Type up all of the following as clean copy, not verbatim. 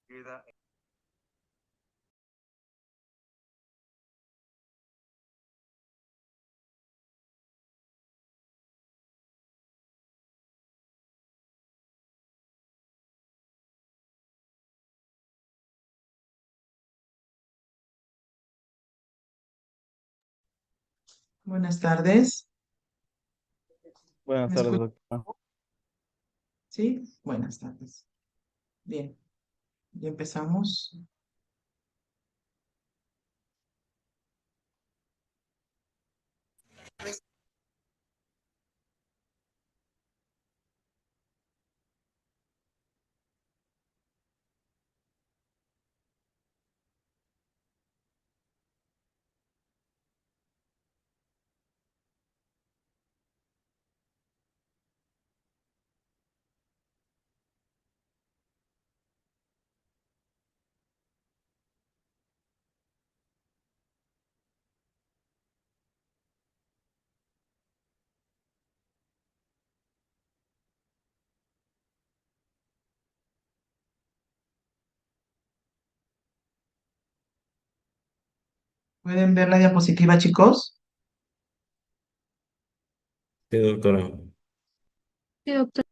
queda. Buenas tardes. Buenas ¿Me tardes, escucha? doctora. Sí, buenas tardes. Bien, ya empezamos. ¿Pueden ver la diapositiva, chicos? Sí, doctora. Sí, doctor.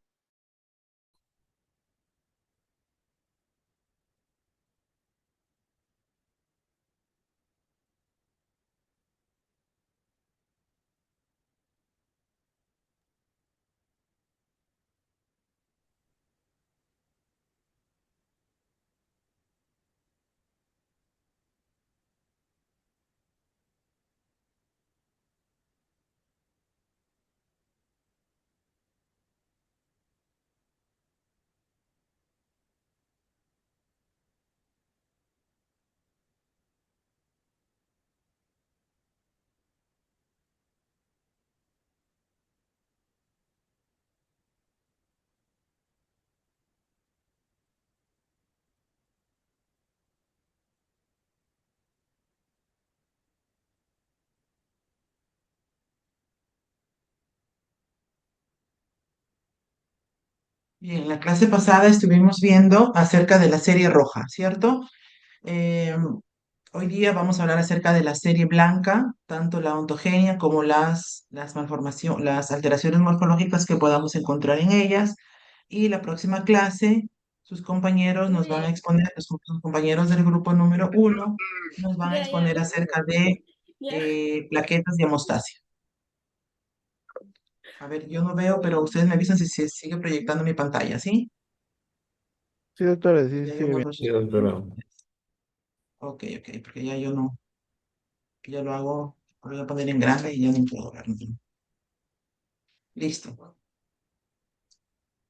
Bien, en la clase pasada estuvimos viendo acerca de la serie roja, ¿cierto? Eh, Hoy día vamos a hablar acerca de la serie blanca, tanto la ontogenia como las malformaciones, las alteraciones morfológicas que podamos encontrar en ellas. Y la próxima clase, sus compañeros nos van a exponer, sus compañeros del grupo número 1 nos van a Ya, ya, exponer acerca de ya. plaquetas de hemostasia. A ver, yo no veo, pero ustedes me avisan si se sigue proyectando mi pantalla, ¿sí? Sí, doctora, Que sí, ya sí, yo bien. muevo Sí, sus doctora. pantallas. Ok, ok, porque ya yo no, ya lo hago, lo voy a poner en grande y ya no puedo ver. Listo.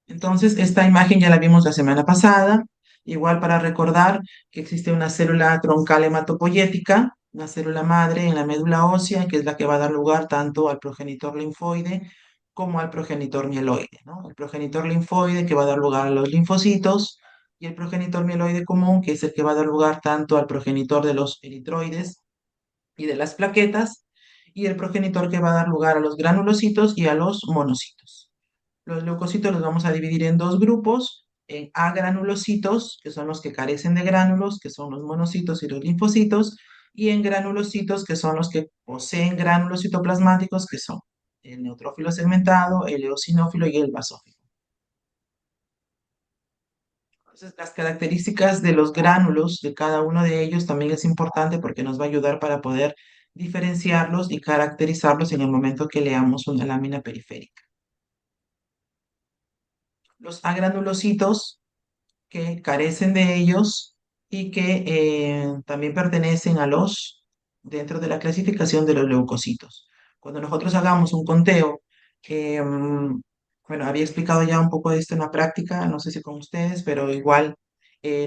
Entonces, esta imagen ya la vimos la semana pasada, igual para recordar que existe una célula troncal hematopoyética, una célula madre en la médula ósea, que es la que va a dar lugar tanto al progenitor linfoide como al progenitor mieloide, ¿no? El progenitor linfoide que va a dar lugar a los linfocitos y el progenitor mieloide común, que es el que va a dar lugar tanto al progenitor de los eritroides y de las plaquetas, y el progenitor que va a dar lugar a los granulocitos y a los monocitos. Los leucocitos los vamos a dividir en dos grupos, en agranulocitos, que son los que carecen de gránulos, que son los monocitos y los linfocitos, y en granulocitos, que son los que poseen gránulos citoplasmáticos, que son el neutrófilo segmentado, el eosinófilo y el basófilo. Entonces, las características de los gránulos de cada uno de ellos también es importante porque nos va a ayudar para poder diferenciarlos y caracterizarlos en el momento que leamos una lámina periférica. Los agranulocitos que carecen de ellos y que también pertenecen a dentro de la clasificación de los leucocitos. Cuando nosotros hagamos un conteo, bueno, había explicado ya un poco de esto en la práctica, no sé si con ustedes, pero igual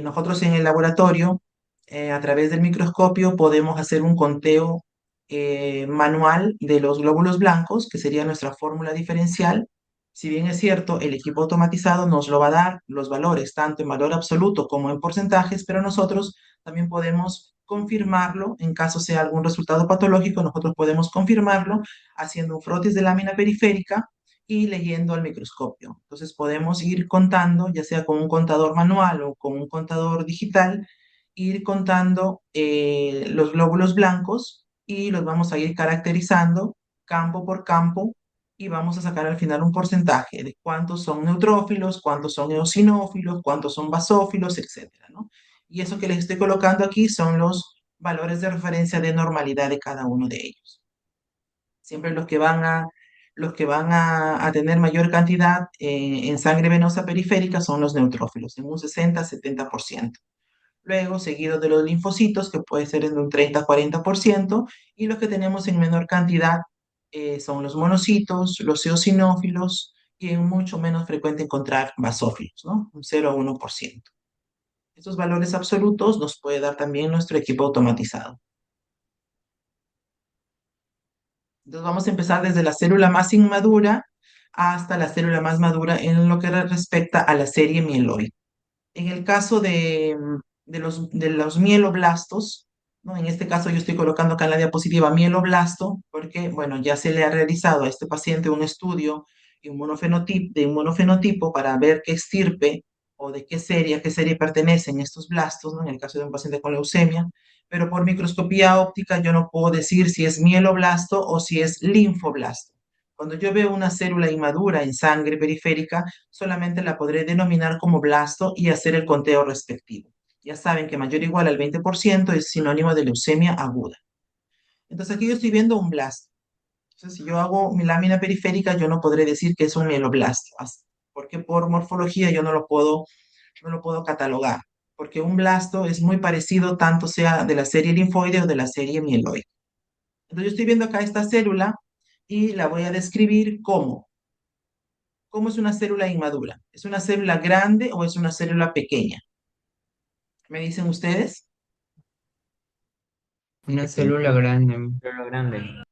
nosotros en el laboratorio, a través del microscopio, podemos hacer un conteo manual de los glóbulos blancos, que sería nuestra fórmula diferencial. Si bien es cierto, el equipo automatizado nos lo va a dar los valores, tanto en valor absoluto como en porcentajes, pero nosotros también podemos confirmarlo en caso sea algún resultado patológico, nosotros podemos confirmarlo haciendo un frotis de lámina periférica y leyendo al microscopio. Entonces podemos ir contando, ya sea con un contador manual o con un contador digital, ir contando los glóbulos blancos y los vamos a ir caracterizando campo por campo y vamos a sacar al final un porcentaje de cuántos son neutrófilos, cuántos son eosinófilos, cuántos son basófilos, etcétera, ¿no? Y eso que les estoy colocando aquí son los valores de referencia de normalidad de cada uno de ellos. Siempre los que van a tener mayor cantidad en sangre venosa periférica son los neutrófilos, en un 60-70%. Luego, seguido de los linfocitos, que puede ser en un 30-40%, y los que tenemos en menor cantidad son los monocitos, los eosinófilos, y es mucho menos frecuente encontrar basófilos, ¿no? Un 0 a 1%. Estos valores absolutos nos puede dar también nuestro equipo automatizado. Entonces vamos a empezar desde la célula más inmadura hasta la célula más madura en lo que respecta a la serie mieloide. En el caso de los mieloblastos, ¿no? En este caso yo estoy colocando acá en la diapositiva mieloblasto porque, bueno, ya se le ha realizado a este paciente un estudio de un monofenotipo para ver qué estirpe o de a qué serie pertenecen estos blastos, ¿no? En el caso de un paciente con leucemia, pero por microscopía óptica yo no puedo decir si es mieloblasto o si es linfoblasto. Cuando yo veo una célula inmadura en sangre periférica, solamente la podré denominar como blasto y hacer el conteo respectivo. Ya saben que mayor o igual al 20% es sinónimo de leucemia aguda. Entonces aquí yo estoy viendo un blasto. Entonces si yo hago mi lámina periférica, yo no podré decir que es un mieloblasto, porque por morfología yo no lo puedo catalogar, porque un blasto es muy parecido tanto sea de la serie linfoide o de la serie mieloide. Entonces yo estoy viendo acá esta célula y la voy a describir como ¿cómo es una célula inmadura? ¿Es una célula grande o es una célula pequeña? ¿Me dicen ustedes? Una célula grande. Célula grande.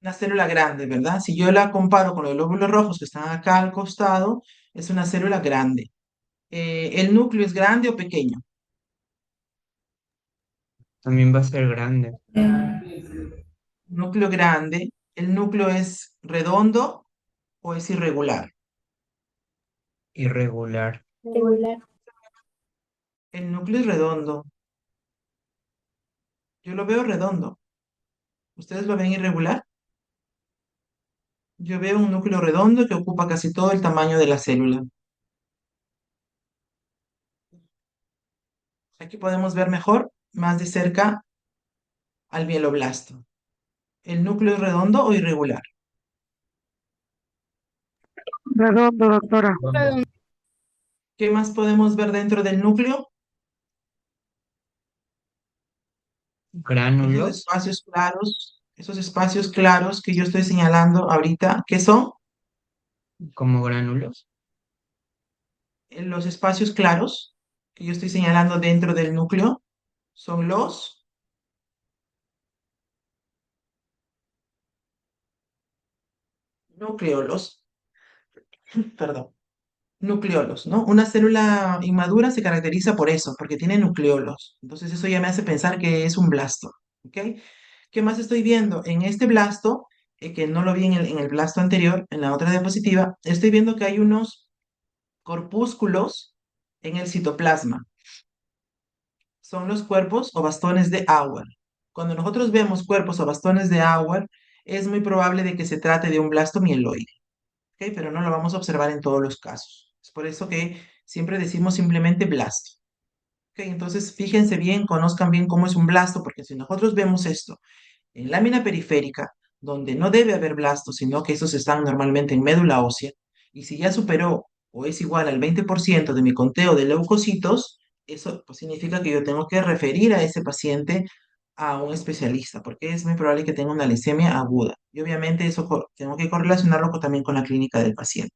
Una célula grande, ¿verdad? Si yo la comparo con los glóbulos rojos que están acá al costado, es una célula grande. ¿El núcleo es grande o pequeño? También va a ser grande. Núcleo grande. ¿El núcleo es redondo o es irregular? Irregular. Regular. El núcleo es redondo. Yo lo veo redondo. ¿Ustedes lo ven irregular? Yo veo un núcleo redondo que ocupa casi todo el tamaño de la célula. Aquí podemos ver mejor, más de cerca, al mieloblasto. ¿El núcleo es redondo o irregular? Redondo, doctora. Redondo. ¿Qué más podemos ver dentro del núcleo? Esos Gránulos, espacios claros que yo estoy señalando ahorita, ¿qué son? como gránulos. Los espacios claros que yo estoy señalando dentro del núcleo son los nucleolos, perdón, nucleolos, ¿no? Una célula inmadura se caracteriza por eso, porque tiene nucleolos. Entonces eso ya me hace pensar que es un blasto, ¿ok? ¿Qué más estoy viendo? En este blasto, que no lo vi en el blasto anterior, en la otra diapositiva, estoy viendo que hay unos corpúsculos en el citoplasma. Son los cuerpos o bastones de Auer. Cuando nosotros vemos cuerpos o bastones de Auer, es muy probable de que se trate de un blasto mieloide, ¿ok? Pero no lo vamos a observar en todos los casos. Es por eso que siempre decimos simplemente blasto. ¿Ok? Entonces, fíjense bien, conozcan bien cómo es un blasto, porque si nosotros vemos esto en lámina periférica, donde no debe haber blastos, sino que estos están normalmente en médula ósea, y si ya superó o es igual al 20% de mi conteo de leucocitos, eso pues, significa que yo tengo que referir a ese paciente a un especialista, porque es muy probable que tenga una leucemia aguda. Y obviamente eso tengo que correlacionarlo también con la clínica del paciente.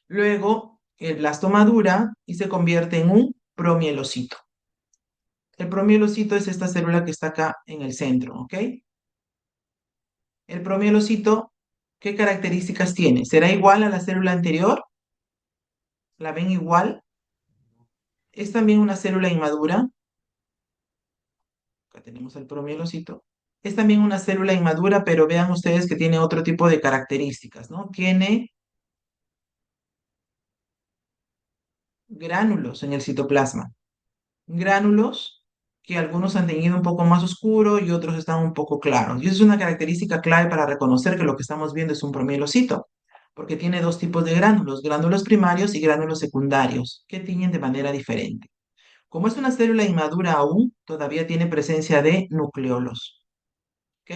Luego, el blasto madura y se convierte en un promielocito. El promielocito es esta célula que está acá en el centro, ¿ok? El promielocito, ¿qué características tiene? ¿Será igual a la célula anterior? ¿La ven igual? Es también una célula inmadura. Acá tenemos el promielocito. Es también una célula inmadura, pero vean ustedes que tiene otro tipo de características, ¿no? Tiene gránulos en el citoplasma. Gránulos que algunos han teñido un poco más oscuro y otros están un poco claros. Y eso es una característica clave para reconocer que lo que estamos viendo es un promielocito, porque tiene dos tipos de gránulos, gránulos primarios y gránulos secundarios, que tiñen de manera diferente. Como es una célula inmadura aún, todavía tiene presencia de nucleolos. ¿Ok?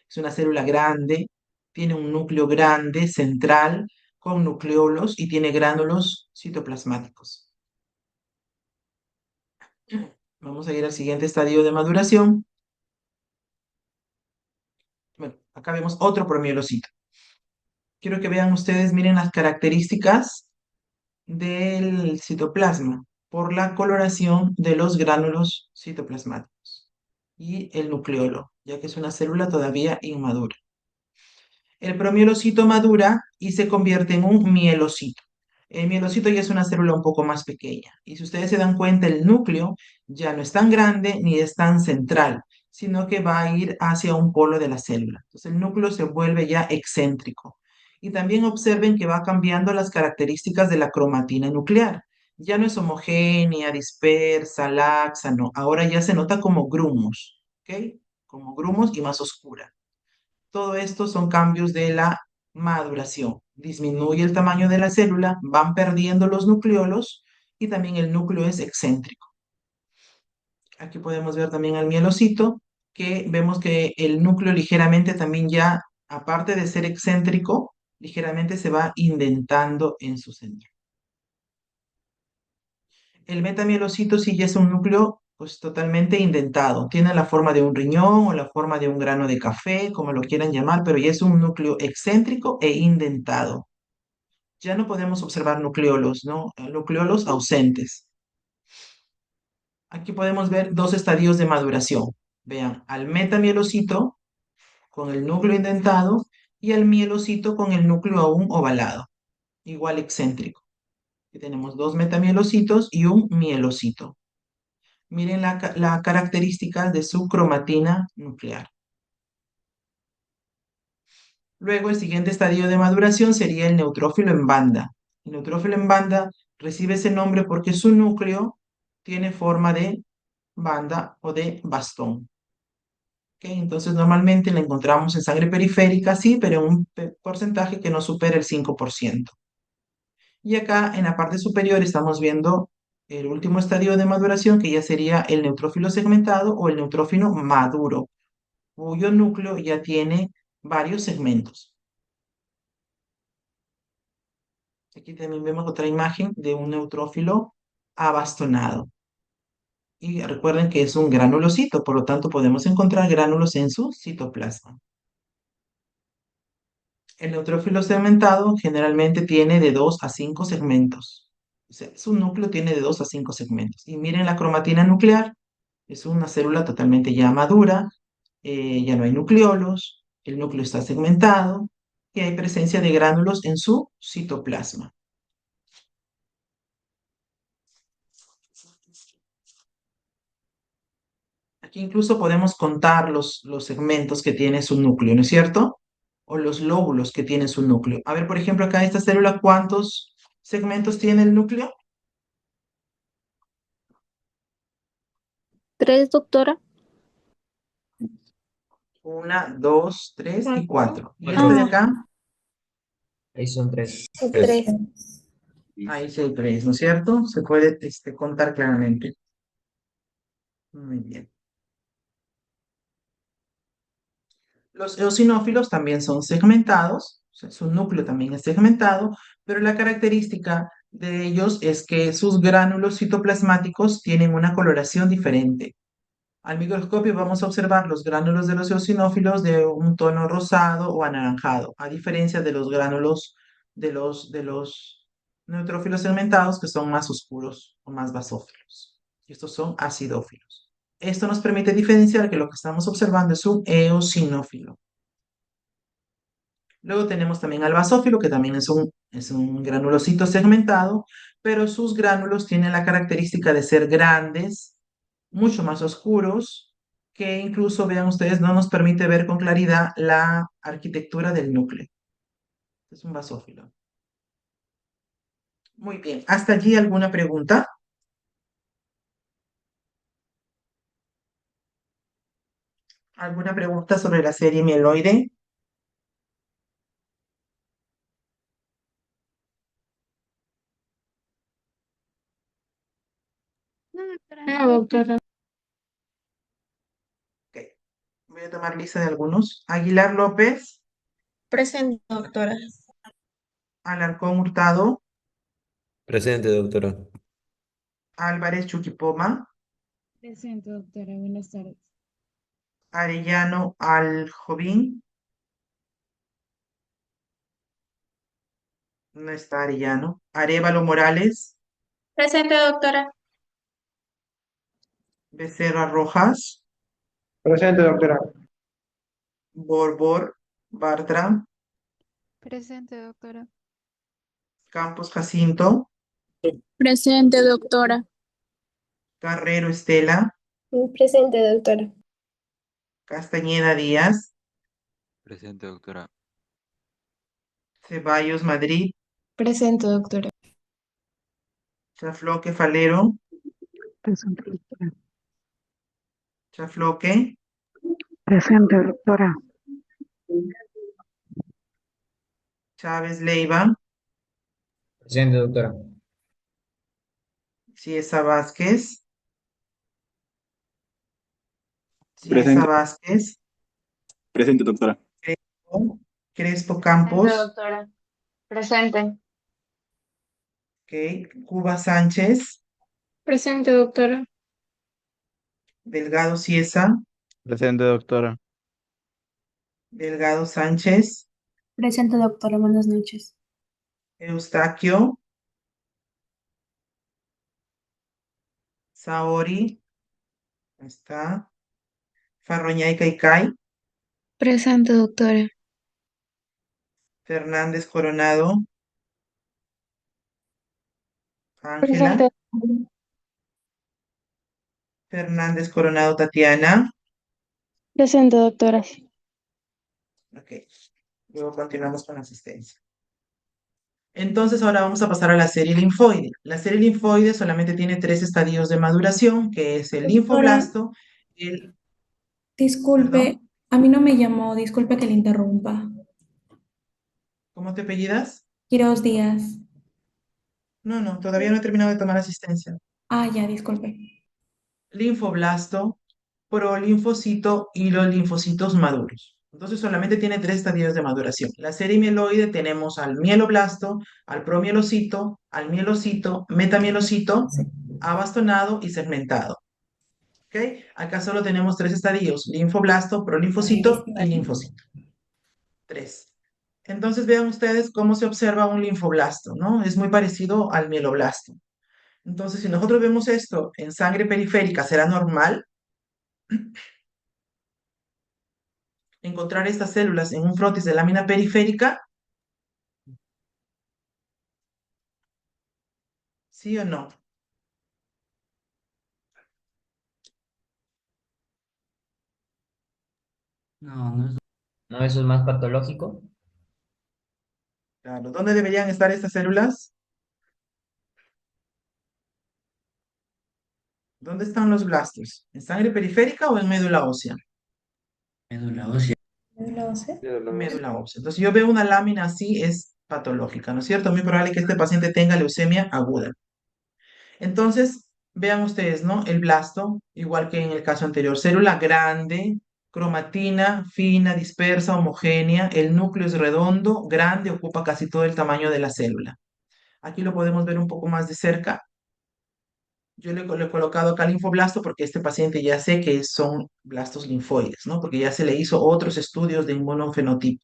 Es una célula grande, tiene un núcleo grande, central, con nucleolos y tiene gránulos citoplasmáticos. Vamos a ir al siguiente estadio de maduración. Bueno, acá vemos otro promielocito. Quiero que vean ustedes, miren las características del citoplasma por la coloración de los gránulos citoplasmáticos y el nucleolo, ya que es una célula todavía inmadura. El promielocito madura y se convierte en un mielocito. El mielocito ya es una célula un poco más pequeña. Y si ustedes se dan cuenta, el núcleo ya no es tan grande ni es tan central, sino que va a ir hacia un polo de la célula. Entonces el núcleo se vuelve ya excéntrico. Y también observen que va cambiando las características de la cromatina nuclear. Ya no es homogénea, dispersa, laxa, no. Ahora ya se nota como grumos, ¿ok? Como grumos y más oscura. Todo esto son cambios de la maduración. Disminuye el tamaño de la célula, van perdiendo los nucleolos y también el núcleo es excéntrico. Aquí podemos ver también al mielocito, que vemos que el núcleo ligeramente también ya, aparte de ser excéntrico, ligeramente se va indentando en su centro. El metamielocito sí ya es un núcleo pues totalmente indentado. Tiene la forma de un riñón o la forma de un grano de café, como lo quieran llamar, pero ya es un núcleo excéntrico e indentado. Ya no podemos observar nucleolos, ¿no? Nucleolos ausentes. Aquí podemos ver dos estadios de maduración. Vean, al metamielocito con el núcleo indentado y al mielocito con el núcleo aún ovalado, igual excéntrico. Aquí tenemos dos metamielocitos y un mielocito. Miren la característica de su cromatina nuclear. Luego, el siguiente estadio de maduración sería el neutrófilo en banda. El neutrófilo en banda recibe ese nombre porque su núcleo tiene forma de banda o de bastón. ¿Ok? Entonces, normalmente la encontramos en sangre periférica, sí, pero en un porcentaje que no supera el 5%. Y acá en la parte superior estamos viendo el último estadio de maduración, que ya sería el neutrófilo segmentado o el neutrófilo maduro, cuyo núcleo ya tiene varios segmentos. Aquí también vemos otra imagen de un neutrófilo abastonado. Y recuerden que es un granulocito, por lo tanto podemos encontrar gránulos en su citoplasma. El neutrófilo segmentado generalmente tiene de 2 a 5 segmentos. O sea, su núcleo tiene de 2 a 5 segmentos. Y miren la cromatina nuclear, es una célula totalmente ya madura, ya no hay nucleolos, el núcleo está segmentado y hay presencia de gránulos en su citoplasma. Aquí incluso podemos contar los segmentos que tiene su núcleo, ¿no es cierto? O los lóbulos que tiene su núcleo. A ver, por ejemplo, acá esta célula, ¿cuántos segmentos tiene el núcleo? 3, doctora. Una, dos, tres y cuatro. ¿Y Cuatro. este de acá? Ahí son tres. 3. Ahí sí hay tres, ¿no es cierto? Se puede contar claramente. Muy bien. Los eosinófilos también son segmentados, o sea, su núcleo también es segmentado, pero la característica de ellos es que sus gránulos citoplasmáticos tienen una coloración diferente. Al microscopio vamos a observar los gránulos de los eosinófilos de un tono rosado o anaranjado, a diferencia de los gránulos de los neutrófilos segmentados que son más oscuros o más basófilos. Estos son acidófilos. Esto nos permite diferenciar que lo que estamos observando es un eosinófilo. Luego tenemos también al basófilo, que también es un granulocito segmentado, pero sus gránulos tienen la característica de ser grandes, mucho más oscuros que incluso, vean ustedes, no nos permite ver con claridad la arquitectura del núcleo. Es un basófilo. Muy bien, ¿hasta allí alguna pregunta? ¿Alguna pregunta sobre la serie mieloide? No, doctora. Ok, voy a tomar lista de algunos. Aguilar López, Presente, doctora. Alarcón Hurtado, Presente, doctora. Álvarez Chuquipoma, Presente, doctora. Buenas tardes. Arellano Aljovín, no está Arellano, Arévalo Morales, Presente, doctora. Becerra Rojas, Presente, doctora. Borbor Bartra, Presente, doctora. Campos Jacinto, Presente, doctora. Carrero Estela, Presente, doctora. Castañeda Díaz, Presente, doctora. Ceballos Madrid, Presente, doctora. Chafloque Falero, Presente, doctora. Chafloque, Presente, doctora. Chávez Leiva, Presente, doctora. Ciesa Vázquez, Ciesa Presente. Vázquez, Presente, doctora. Crespo Campos, doctora. Presente. ok, Cuba Sánchez, Presente, doctora. Delgado Ciesa, Presente, doctora. Delgado Sánchez, Presente, doctora. Buenas noches. Eustaquio, Saori, ahí está, Farroñay Caicay, Presente, doctora. Fernández Coronado, Ángela, Presente. Fernández Coronado Tatiana, Presente, doctora. ok, luego continuamos con la asistencia. Entonces ahora vamos a pasar a la serie linfoide. La serie linfoide solamente tiene 3 estadios de maduración, que es el Doctora, linfoblasto, el, disculpe, perdón, a mí no me llamó, disculpe que le interrumpa. ¿cómo te apellidas? Quiroz Díaz. No, no, todavía no he terminado de tomar asistencia. Ah, ya, disculpe. Linfoblasto, prolinfocito y los linfocitos maduros. Entonces solamente tiene 3 estadios de maduración. La serie mieloide tenemos al mieloblasto, al promielocito, al mielocito, metamielocito, Sí. abastonado y segmentado. ¿Ok? Acá solo tenemos 3 estadios: linfoblasto, Ay, prolinfocito y disculpe. linfocito. 3. Entonces vean ustedes cómo se observa un linfoblasto, ¿no? Es muy parecido al mieloblasto. Entonces, si nosotros vemos esto en sangre periférica, ¿será normal encontrar estas células en un frotis de lámina periférica? ¿Sí o no? ¿No, eso es más patológico? Claro. ¿Dónde deberían estar estas células? ¿Dónde están los blastos? ¿En sangre periférica o en médula ósea? ¿No lo sé? Médula ósea. Entonces, yo veo una lámina así, es patológica, ¿no es cierto? Muy probable que este paciente tenga leucemia aguda. Entonces, vean ustedes, ¿no? El blasto, igual que en el caso anterior, célula grande, cromatina, fina, dispersa, homogénea, el núcleo es redondo, grande, ocupa casi todo el tamaño de la célula. Aquí lo podemos ver un poco más de cerca. Yo le he colocado acá linfoblasto porque este paciente ya sé que son blastos linfoides, ¿no? Porque ya se le hizo otros estudios de inmunofenotipo.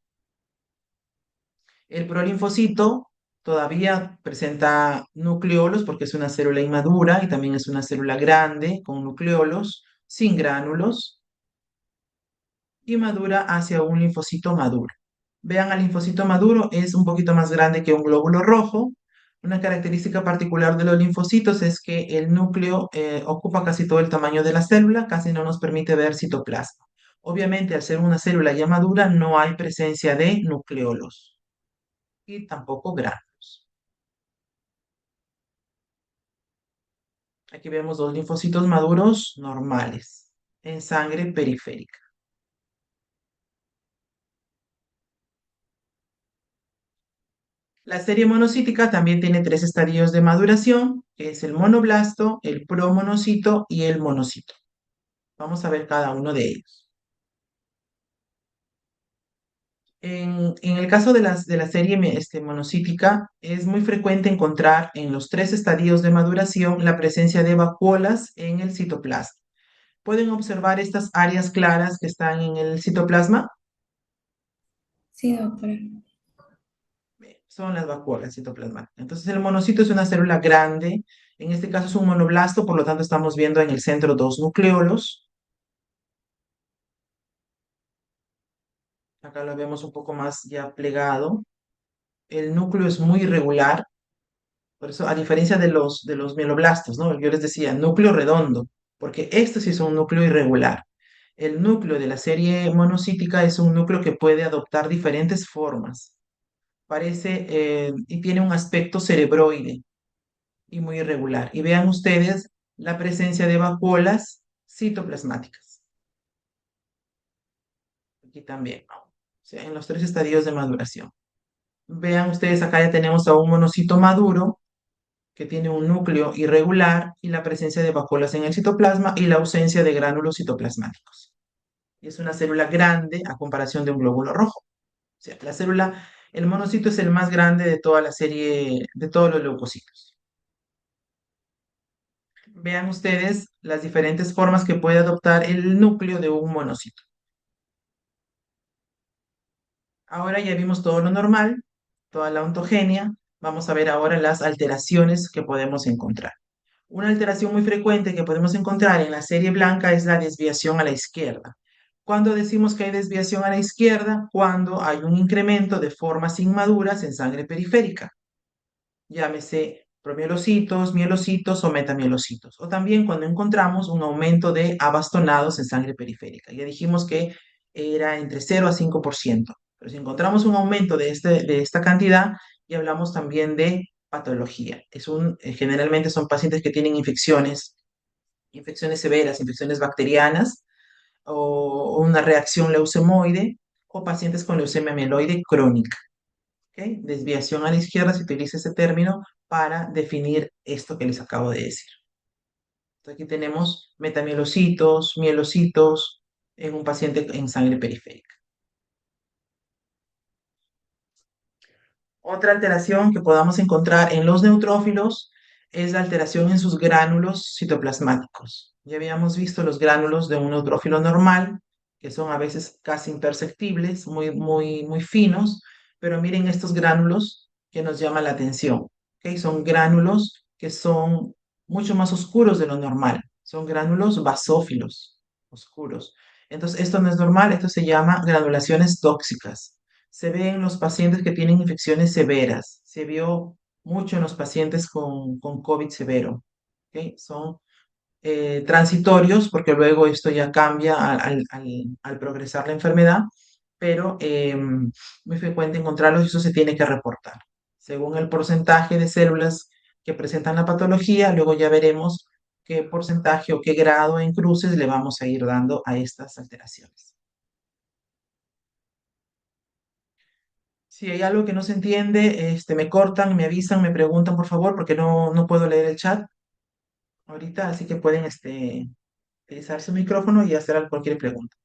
El prolinfocito todavía presenta nucleolos porque es una célula inmadura y también es una célula grande con nucleolos, sin gránulos, y madura hacia un linfocito maduro. Vean, al linfocito maduro es un poquito más grande que un glóbulo rojo, Una característica particular de los linfocitos es que el núcleo ocupa casi todo el tamaño de la célula, casi no nos permite ver citoplasma. Obviamente, al ser una célula ya madura, no hay presencia de nucleolos y tampoco gránulos. Aquí vemos dos linfocitos maduros normales en sangre periférica. La serie monocítica también tiene 3 estadios de maduración, que es el monoblasto, el promonocito y el monocito. Vamos a ver cada uno de ellos. En el caso de la serie monocítica, es muy frecuente encontrar en los 3 estadios de maduración la presencia de vacuolas en el citoplasma. ¿Pueden observar estas áreas claras que están en el citoplasma? Sí, doctora. Son las vacuolas citoplasmáticas. Entonces el monocito es una célula grande, en este caso es un monoblasto, por lo tanto estamos viendo en el centro 2 nucleolos. Acá lo vemos un poco más ya plegado. El núcleo es muy irregular, por eso a diferencia de los mieloblastos, ¿no? Yo les decía núcleo redondo, porque esto sí es un núcleo irregular. El núcleo de la serie monocítica es un núcleo que puede adoptar diferentes formas. Parece y tiene un aspecto cerebroide y muy irregular. Y vean ustedes la presencia de vacuolas citoplasmáticas. Aquí también, ¿no? O sea, en los 3 estadios de maduración. Vean ustedes, acá ya tenemos a un monocito maduro que tiene un núcleo irregular y la presencia de vacuolas en el citoplasma y la ausencia de gránulos citoplasmáticos. Y es una célula grande a comparación de un glóbulo rojo. O sea, el monocito es el más grande de toda la serie, de todos los leucocitos. Vean ustedes las diferentes formas que puede adoptar el núcleo de un monocito. Ahora ya vimos todo lo normal, toda la ontogenia. Vamos a ver ahora las alteraciones que podemos encontrar. Una alteración muy frecuente que podemos encontrar en la serie blanca es la desviación a la izquierda. Cuando decimos que hay desviación a la izquierda, cuando hay un incremento de formas inmaduras en sangre periférica, llámese promielocitos, mielocitos o metamielocitos. O también cuando encontramos un aumento de abastonados en sangre periférica. Ya dijimos que era entre 0 a 5%. Pero si encontramos un aumento de esta cantidad, ya hablamos también de patología. Generalmente son pacientes que tienen infecciones severas, infecciones bacterianas o una reacción leucemoide o pacientes con leucemia mieloide crónica. ¿Okay? Desviación a la izquierda, se utiliza ese término para definir esto que les acabo de decir. Entonces aquí tenemos metamielocitos, mielocitos en un paciente en sangre periférica. Otra alteración que podamos encontrar en los neutrófilos es la alteración en sus gránulos citoplasmáticos. Ya habíamos visto los gránulos de un neutrófilo normal, que son a veces casi imperceptibles, muy, muy, muy finos, pero miren estos gránulos que nos llaman la atención. ¿Okay? Son gránulos que son mucho más oscuros de lo normal. Son gránulos basófilos, oscuros. Entonces, esto no es normal, esto se llama granulaciones tóxicas. Se ve en los pacientes que tienen infecciones severas. Se vio mucho en los pacientes con COVID severo. ¿Okay? Son transitorios porque luego esto ya cambia al progresar la enfermedad, pero muy frecuente encontrarlos y eso se tiene que reportar. Según el porcentaje de células que presentan la patología, luego ya veremos qué porcentaje o qué grado en cruces le vamos a ir dando a estas alteraciones. Si hay algo que no se entiende, me cortan, me avisan, me preguntan, por favor, porque no puedo leer el chat ahorita, así que pueden utilizar su micrófono y hacer cualquier pregunta.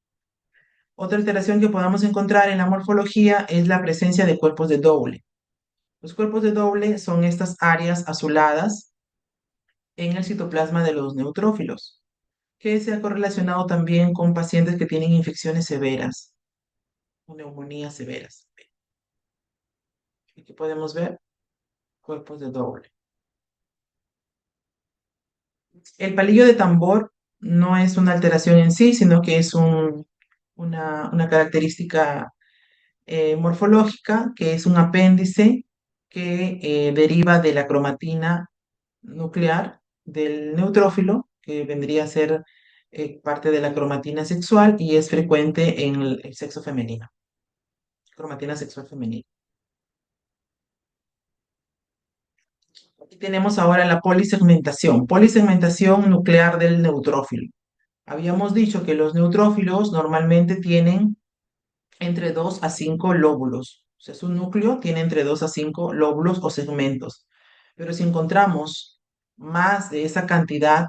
Otra alteración que podamos encontrar en la morfología es la presencia de cuerpos de Doble. Los cuerpos de Doble son estas áreas azuladas en el citoplasma de los neutrófilos, que se ha correlacionado también con pacientes que tienen infecciones severas o neumonías severas. Aquí podemos ver cuerpos de Doble. El palillo de tambor no es una alteración en sí, sino que es una característica morfológica, que es un apéndice que deriva de la cromatina nuclear del neutrófilo, que vendría a ser parte de la cromatina sexual y es frecuente en el sexo femenino. Cromatina sexual femenina. Aquí tenemos ahora la polisegmentación nuclear del neutrófilo. Habíamos dicho que los neutrófilos normalmente tienen entre 2 a 5 lóbulos. O sea, su núcleo tiene entre 2 a 5 lóbulos o segmentos. Pero si encontramos más de esa cantidad,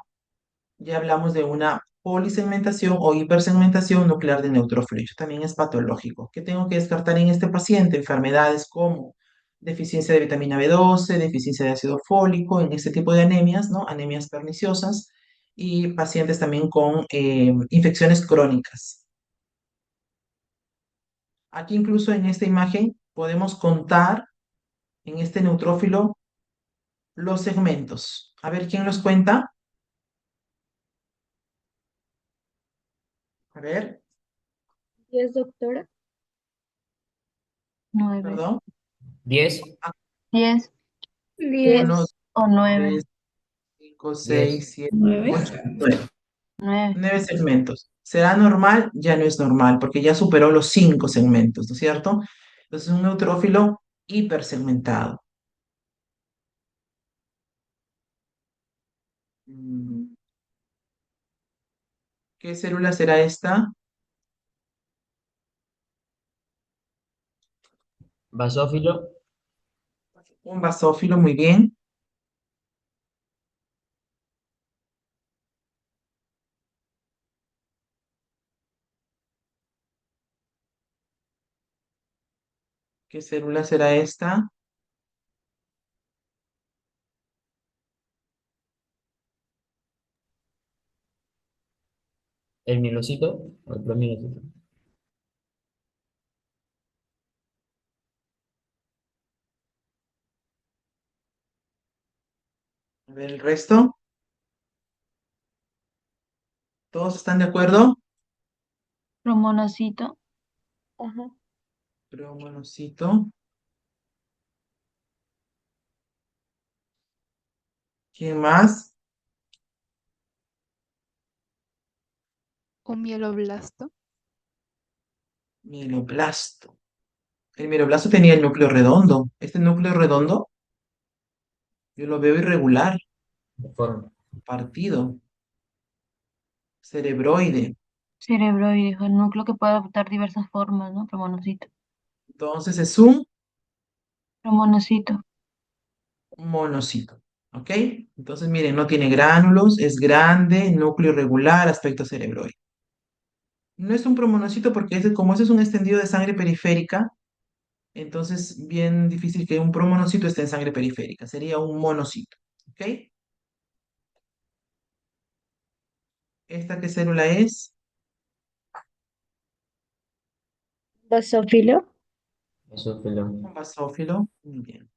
ya hablamos de una polisegmentación o hipersegmentación nuclear de neutrófilo. Eso también es patológico. ¿Qué tengo que descartar en este paciente? Enfermedades como deficiencia de vitamina B12, deficiencia de ácido fólico, en este tipo de anemias, ¿no? Anemias perniciosas y pacientes también con infecciones crónicas. Aquí incluso en esta imagen podemos contar en este neutrófilo los segmentos. A ver, ¿quién los cuenta? A ver, 10, doctora. 9, perdón. 10, 10 10. 1, o 9. 3, 5, 10. 6, 7, 9. 8, 9. 9. 9 segmentos. ¿Será normal? Ya no es normal, porque ya superó los 5 segmentos, ¿no es cierto? Entonces, un neutrófilo hipersegmentado. Mm, ¿Qué célula será esta? Basófilo, Un basófilo, muy bien. ¿Qué célula será esta? el mielocito o el promielocito. A ver, el resto. ¿Todos están de acuerdo? Promonocito. Ajá. Promonocito. ¿Quién más? Un mieloblasto. Mieloblasto. El mieloblasto tenía el núcleo redondo. Este núcleo redondo, yo lo veo irregular, De forma. partido, cerebroide. Cerebroide, el núcleo que puede adoptar diversas formas, ¿no? Promonocito. Entonces es un Promonocito. monocito. ¿Ok? Entonces, miren, no tiene gránulos, es grande, núcleo irregular, aspecto cerebroide. No es un promonocito porque como ese es un extendido de sangre periférica, entonces bien difícil que un promonocito esté en sangre periférica. Sería un monocito. ¿Ok? ¿Esta qué célula es? Basófilo. Basófilo. Un basófilo. Muy bien.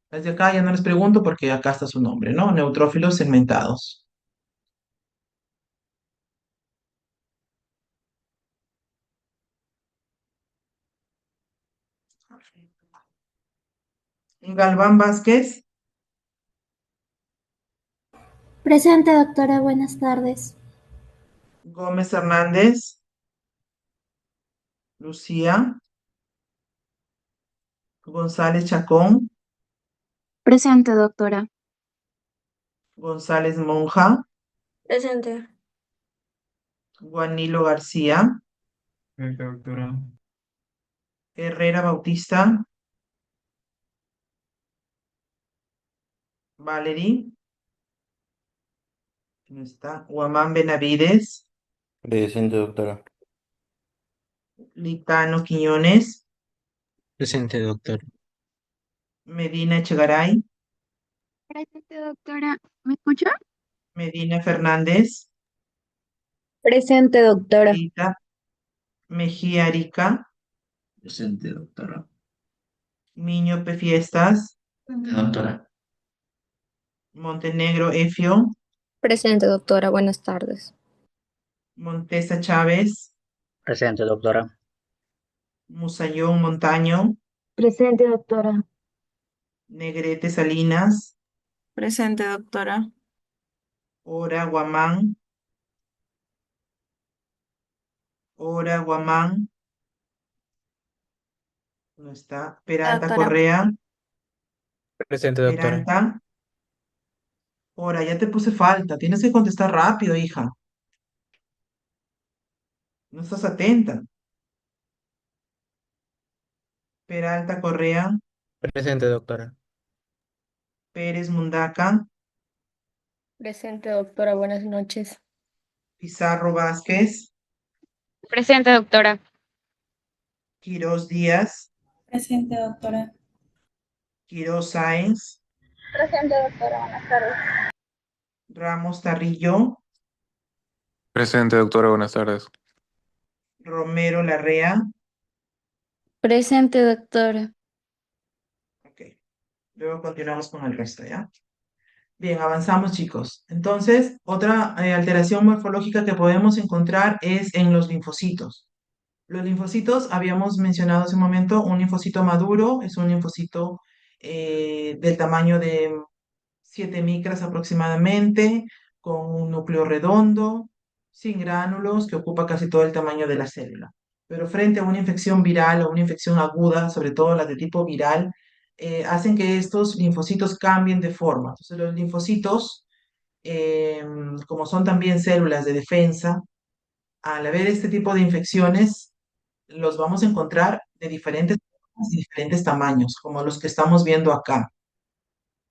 Las de acá ya no les pregunto porque acá está su nombre, ¿no? Neutrófilos segmentados. Galván Vázquez, Presente, doctora. Buenas tardes. Gómez Hernández, Lucía, González Chacón, Presente, doctora. González Monja, Presente. Juanilo García, Doctora. Herrera Bautista, Valerie, no está, Guamán Benavides, Presente, doctora. Litano Quiñones, Presente, doctor. Medina Echegaray, Presente, doctora. ¿Me escucha? Medina Fernández, Presente, doctora. Rita Mejía Arica, Presente, doctora. Miño P. Fiestas, Doctora. Montenegro Efio, Presente, doctora. Buenas tardes. Montesa Chávez, Presente, doctora. Musayón Montaño, Presente, doctora. Negrete Salinas, Presente, doctora. Ora Guamán, Ora Guamán, no está. Peralta Doctora. Correa, Presente, doctora. Peralta. Ora, ya te puse falta, tienes que contestar rápido, hija. No estás atenta. Peralta Correa, Presente, doctora. Pérez Mundaca, Presente, doctora. Buenas noches. Pizarro Vázquez, Presente, doctora. Quirós Díaz, Presente, doctora. Quirós Sáenz, Presente, doctora. Buenas tardes. Ramos Tarrillo, Presente, doctora. Buenas tardes. Romero Larrea. Presente, doctora. Ok. Luego continuamos con el resto, ¿ya? Bien, avanzamos, chicos. Entonces, otra alteración morfológica que podemos encontrar es en los linfocitos. Los linfocitos, habíamos mencionado hace un momento, un linfocito maduro es un linfocito del tamaño de 7 micras aproximadamente, con un núcleo redondo, sin gránulos, que ocupa casi todo el tamaño de la célula. Pero frente a una infección viral o una infección aguda, sobre todo las de tipo viral, hacen que estos linfocitos cambien de forma. Entonces, los linfocitos, como son también células de defensa, al haber este tipo de infecciones, los vamos a encontrar de diferentes formas y diferentes tamaños, como los que estamos viendo acá.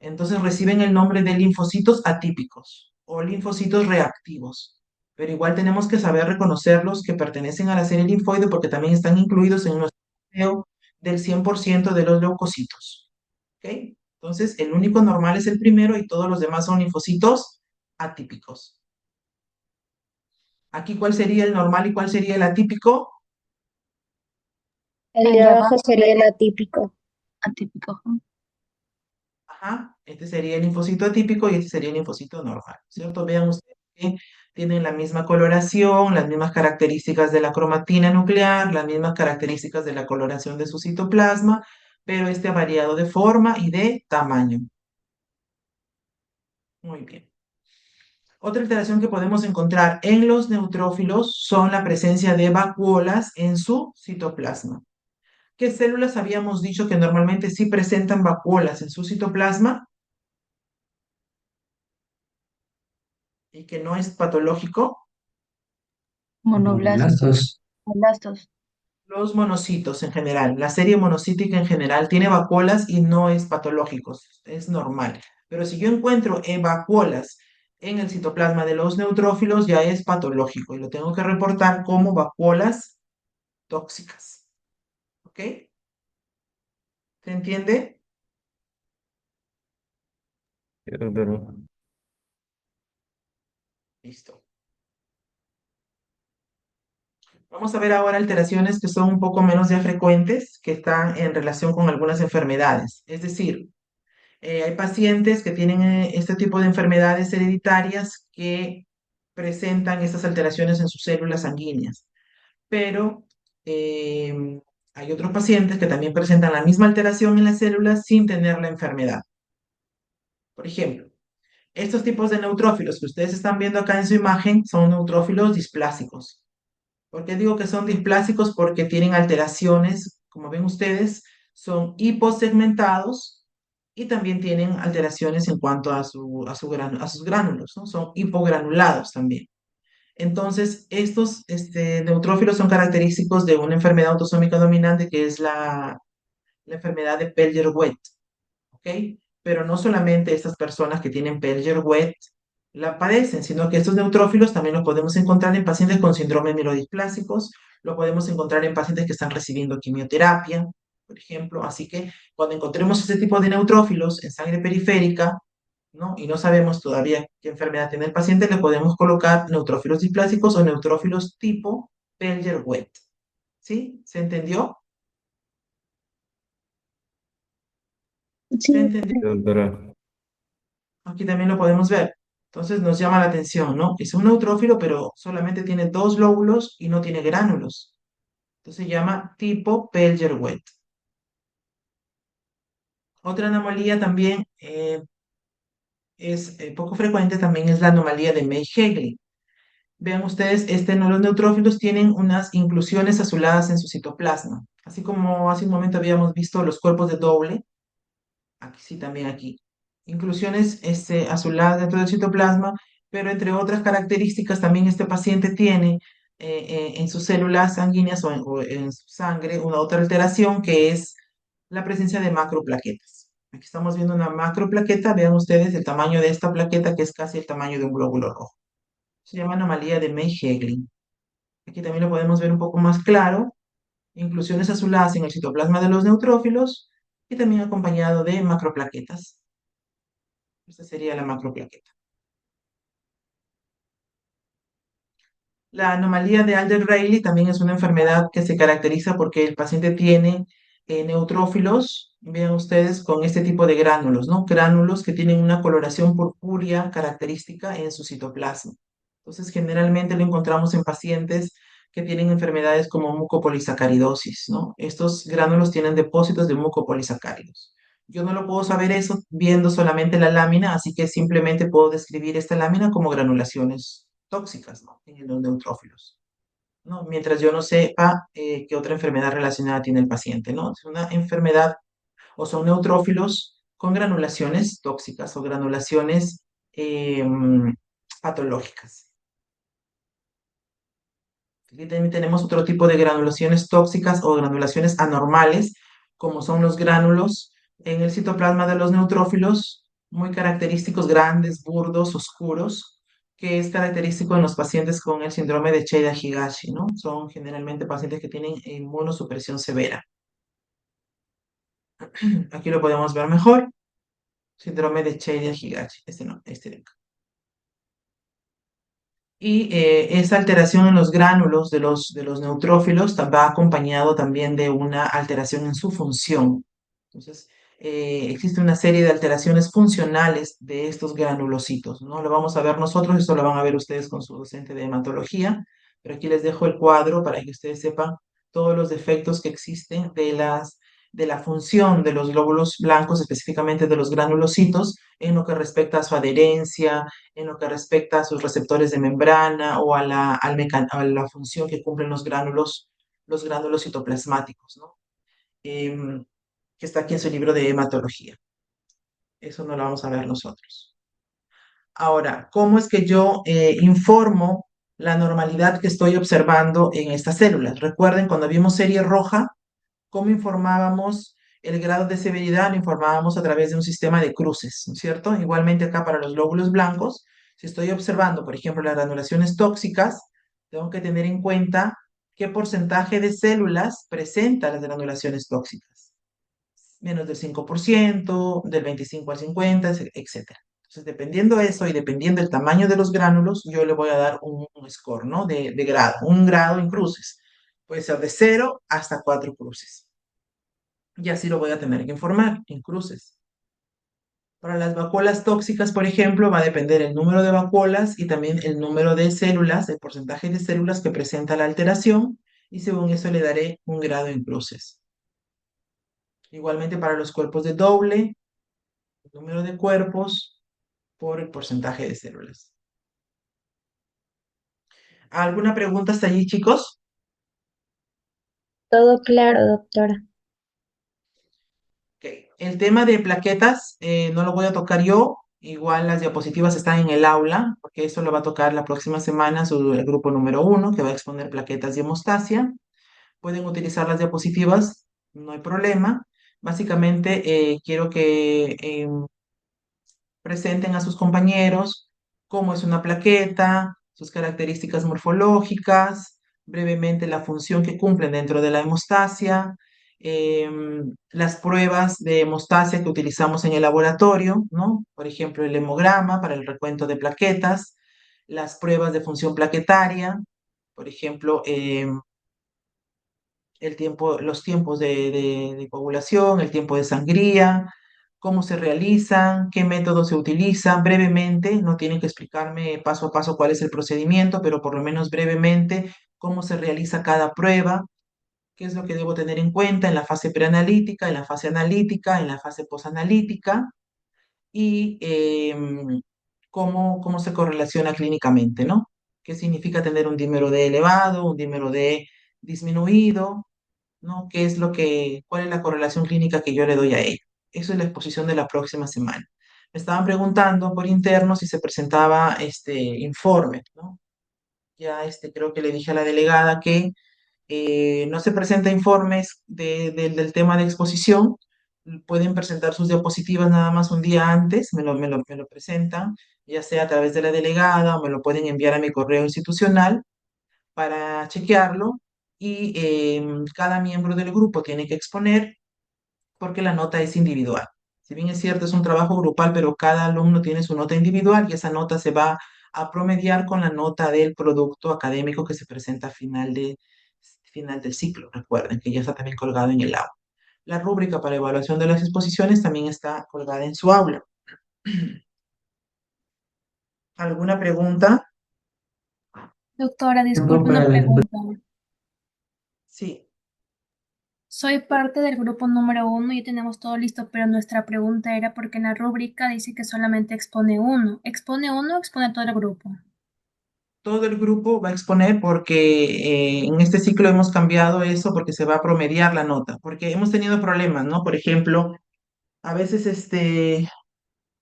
Entonces reciben el nombre de linfocitos atípicos o linfocitos reactivos. Pero igual tenemos que saber reconocerlos que pertenecen a la serie linfoide porque también están incluidos en nuestro conteo del 100% de los leucocitos. ¿Ok? Entonces, el único normal es el primero y todos los demás son linfocitos atípicos. Aquí, ¿cuál sería el normal y cuál sería el atípico? El de abajo sería el atípico. Atípico. Ajá, este sería el linfocito atípico y este sería el linfocito normal, ¿cierto? Vean ustedes que tienen la misma coloración, las mismas características de la cromatina nuclear, las mismas características de la coloración de su citoplasma, pero este ha variado de forma y de tamaño. Muy bien. Otra alteración que podemos encontrar en los neutrófilos son la presencia de vacuolas en su citoplasma. ¿Qué células habíamos dicho que normalmente sí presentan vacuolas en su citoplasma y que no es patológico? Monoblastos. Monoblastos. Los monocitos en general, la serie monocítica en general tiene vacuolas y no es patológico, es normal. Pero si yo encuentro vacuolas en el citoplasma de los neutrófilos, ya es patológico y lo tengo que reportar como vacuolas tóxicas. ¿Ok? ¿Se entiende? Sí, doctora. Listo. Vamos a ver ahora alteraciones que son un poco menos ya frecuentes, que están en relación con algunas enfermedades. Es decir, hay pacientes que tienen este tipo de enfermedades hereditarias que presentan estas alteraciones en sus células sanguíneas, pero hay otros pacientes que también presentan la misma alteración en las células sin tener la enfermedad. Por ejemplo, estos tipos de neutrófilos que ustedes están viendo acá en su imagen son neutrófilos displásicos. ¿Por qué digo que son displásicos? Porque tienen alteraciones, como ven ustedes, son hiposegmentados y también tienen alteraciones en cuanto a sus gránulos, ¿no? Son hipogranulados también. Entonces, estos neutrófilos son característicos de una enfermedad autosómica dominante que es la enfermedad de Pellier-Wett, ¿ok? Pero no solamente estas personas que tienen Pellier-Wett la padecen, sino que estos neutrófilos también los podemos encontrar en pacientes con síndrome mielodisplásicos, lo podemos encontrar en pacientes que están recibiendo quimioterapia, por ejemplo. Así que cuando encontremos este tipo de neutrófilos en sangre periférica, ¿no? Y no sabemos todavía qué enfermedad tiene el paciente, le podemos colocar neutrófilos displásicos o neutrófilos tipo Pellier-Wett. ¿Sí? ¿Se entendió? ¿Se Sí. entendió? Sí, doctora. Aquí también lo podemos ver. Entonces nos llama la atención, ¿no? Es un neutrófilo, pero solamente tiene 2 lóbulos y no tiene gránulos. Entonces se llama tipo Pellier-Wett. Otra anomalía también es poco frecuente, también es la anomalía de May-Hegel. Vean ustedes, los neutrófilos tienen unas inclusiones azuladas en su citoplasma, así como hace un momento habíamos visto los cuerpos de doble, aquí sí, también aquí. Inclusiones azuladas dentro del citoplasma, pero entre otras características también este paciente tiene en sus células sanguíneas o en su sangre una otra alteración que es la presencia de macroplaquetas. Aquí estamos viendo una macroplaqueta, vean ustedes el tamaño de esta plaqueta que es casi el tamaño de un glóbulo rojo. Se llama anomalía de May-Hegel. Aquí también lo podemos ver un poco más claro. Inclusiones azuladas en el citoplasma de los neutrófilos y también acompañado de macroplaquetas. Esta sería la macroplaqueta. La anomalía de Alder-Rayleigh también es una enfermedad que se caracteriza porque el paciente tiene neutrófilos, vean ustedes, con este tipo de gránulos, ¿no? Gránulos que tienen una coloración purpúrea característica en su citoplasma. Entonces, generalmente lo encontramos en pacientes que tienen enfermedades como mucopolisacaridosis, ¿no? Estos gránulos tienen depósitos de mucopolisacáridos. Yo no lo puedo saber eso viendo solamente la lámina, así que simplemente puedo describir esta lámina como granulaciones tóxicas, ¿no? En los neutrófilos, ¿no? Mientras yo no sepa qué otra enfermedad relacionada tiene el paciente, ¿no? Es una enfermedad o son neutrófilos con granulaciones tóxicas o granulaciones patológicas. Aquí también tenemos otro tipo de granulaciones tóxicas o granulaciones anormales, como son los gránulos en el citoplasma de los neutrófilos, muy característicos, grandes, burdos, oscuros, que es característico en los pacientes con el síndrome de Chieda-Higashi, ¿no? Son generalmente pacientes que tienen inmunosupresión severa. Aquí lo podemos ver mejor. Síndrome de Chieda-Higashi. Este no, este de acá. Y esa alteración en los gránulos de los neutrófilos va acompañado también de una alteración en su función. Entonces, existe una serie de alteraciones funcionales de estos granulocitos, ¿no? Lo vamos a ver nosotros, esto lo van a ver ustedes con su docente de hematología, pero aquí les dejo el cuadro para que ustedes sepan todos los defectos que existen de la función de los glóbulos blancos, específicamente de los granulocitos, en lo que respecta a su adherencia, en lo que respecta a sus receptores de membrana o a la función que cumplen los gránulos citoplasmáticos, ¿no? Que está aquí en su libro de hematología. Eso no lo vamos a ver nosotros. Ahora, ¿cómo es que yo informo la normalidad que estoy observando en estas células? Recuerden, cuando vimos serie roja, ¿cómo informábamos el grado de severidad? Lo informábamos a través de un sistema de cruces, ¿no es cierto? Igualmente acá para los glóbulos blancos, si estoy observando, por ejemplo, las granulaciones tóxicas, tengo que tener en cuenta qué porcentaje de células presenta las granulaciones tóxicas. Menos del 5%, del 25 al 50, etc. Entonces, dependiendo de eso y dependiendo del tamaño de los gránulos, yo le voy a dar un score, ¿no? De grado, un grado en cruces. Puede ser de 0 hasta 4 cruces. Y así lo voy a tener que informar en cruces. Para las vacuolas tóxicas, por ejemplo, va a depender el número de vacuolas y también el número de células, el porcentaje de células que presenta la alteración, y según eso le daré un grado en cruces. Igualmente para los cuerpos de doble, el número de cuerpos por el porcentaje de células. ¿Alguna pregunta hasta allí, chicos? Todo claro, doctora. Okay. El tema de plaquetas no lo voy a tocar yo. Igual las diapositivas están en el aula, porque eso lo va a tocar la próxima semana el grupo número 1, que va a exponer plaquetas y hemostasia. Pueden utilizar las diapositivas, no hay problema. Básicamente quiero que presenten a sus compañeros cómo es una plaqueta, sus características morfológicas, brevemente la función que cumplen dentro de la hemostasia, las pruebas de hemostasia que utilizamos en el laboratorio, ¿no? Por ejemplo, el hemograma para el recuento de plaquetas, las pruebas de función plaquetaria, por ejemplo, los tiempos de coagulación, el tiempo de sangría, cómo se realizan, qué método se utiliza, brevemente, no tienen que explicarme paso a paso cuál es el procedimiento, pero por lo menos brevemente cómo se realiza cada prueba, qué es lo que debo tener en cuenta en la fase preanalítica, en la fase analítica, en la fase posanalítica y cómo se correlaciona clínicamente, ¿no? ¿Qué significa tener un dímero D elevado, un dímero D disminuido, ¿no? ¿Cuál es la correlación clínica que yo le doy a ello? Eso es la exposición de la próxima semana. Me estaban preguntando por interno si se presentaba este informe, ¿no? Ya creo que le dije a la delegada que no se presenta informes del tema de exposición, pueden presentar sus diapositivas nada más un día antes, me lo presentan, ya sea a través de la delegada o me lo pueden enviar a mi correo institucional para chequearlo y cada miembro del grupo tiene que exponer porque la nota es individual. Si bien es cierto, es un trabajo grupal, pero cada alumno tiene su nota individual y esa nota se va a promediar con la nota del producto académico que se presenta a final del ciclo. Recuerden que ya está también colgado en el aula. La rúbrica para evaluación de las exposiciones también está colgada en su aula. ¿Alguna pregunta? Doctora, Tiempo disculpe para una la pregunta. Sí. Soy parte del grupo número 1 y tenemos todo listo, pero nuestra pregunta era porque en la rúbrica dice que solamente expone uno. ¿Expone uno o expone todo el grupo? Todo el grupo va a exponer porque en este ciclo hemos cambiado eso porque se va a promediar la nota, porque hemos tenido problemas, ¿no? Por ejemplo, a veces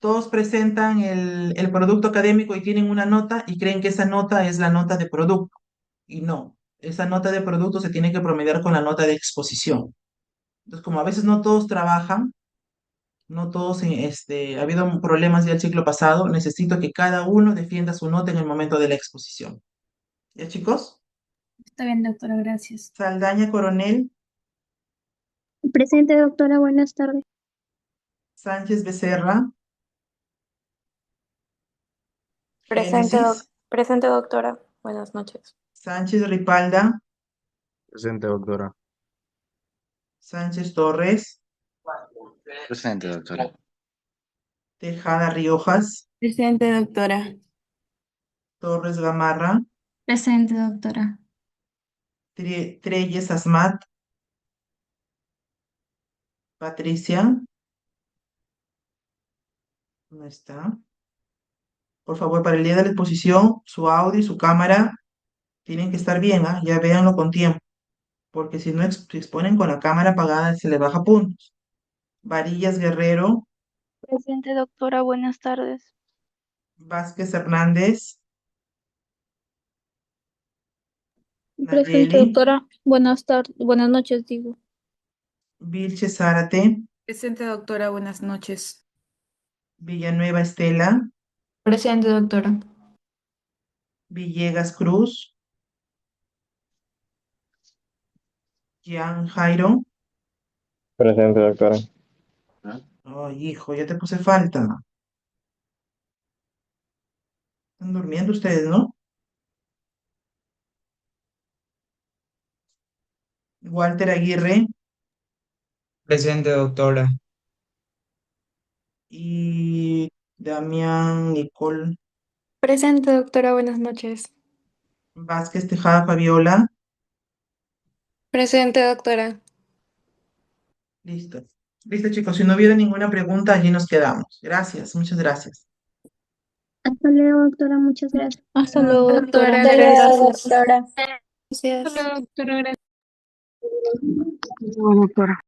todos presentan el producto académico y tienen una nota y creen que esa nota es la nota de producto. Y no, esa nota de producto se tiene que promediar con la nota de exposición. Entonces, como a veces no todos trabajan, no todos, ha habido problemas ya el ciclo pasado, necesito que cada uno defienda su nota en el momento de la exposición. ¿Ya, chicos? Está bien, doctora, gracias. Saldaña Coronel, Presente, doctora, buenas tardes. Sánchez Becerra, Presente, Génesis, presente, doctora. Buenas noches. Sánchez Ripalda, Presente, doctora. Sánchez Torres, Presente, doctora. Tejada Riojas, Presente, doctora. Torres Gamarra, Presente, doctora. Treyes Asmat, Patricia, ¿dónde está? Por favor, para el día de la exposición, su audio y su cámara tienen que estar bien, ¿ah? Ya véanlo con tiempo, porque si no se exponen con la cámara apagada, se les baja puntos. Varillas Guerrero, Presente, doctora, buenas tardes. Vázquez Hernández, Presente, Nayeli, doctora, buenas tardes, buenas noches, digo. Vilches Zárate, Presente, doctora. Buenas noches. Villanueva Estela, Presente, doctora. Villegas Cruz, Jean Jairo. Presente, doctora. Ay, hijo, ya te puse falta. Están durmiendo ustedes, ¿no? Walter Aguirre Presente, doctora. y Damián Nicole Presente, doctora. Buenas noches. Vázquez Tejada Fabiola. Presente, doctora. Listo. Listo, chicos. Si no hubiera ninguna pregunta, allí nos quedamos. Gracias, muchas gracias. Hasta luego, doctora, muchas gracias. Hasta luego, Doctora, doctora. gracias. Doctora. Gracias. Doctora, gracias. Doctora.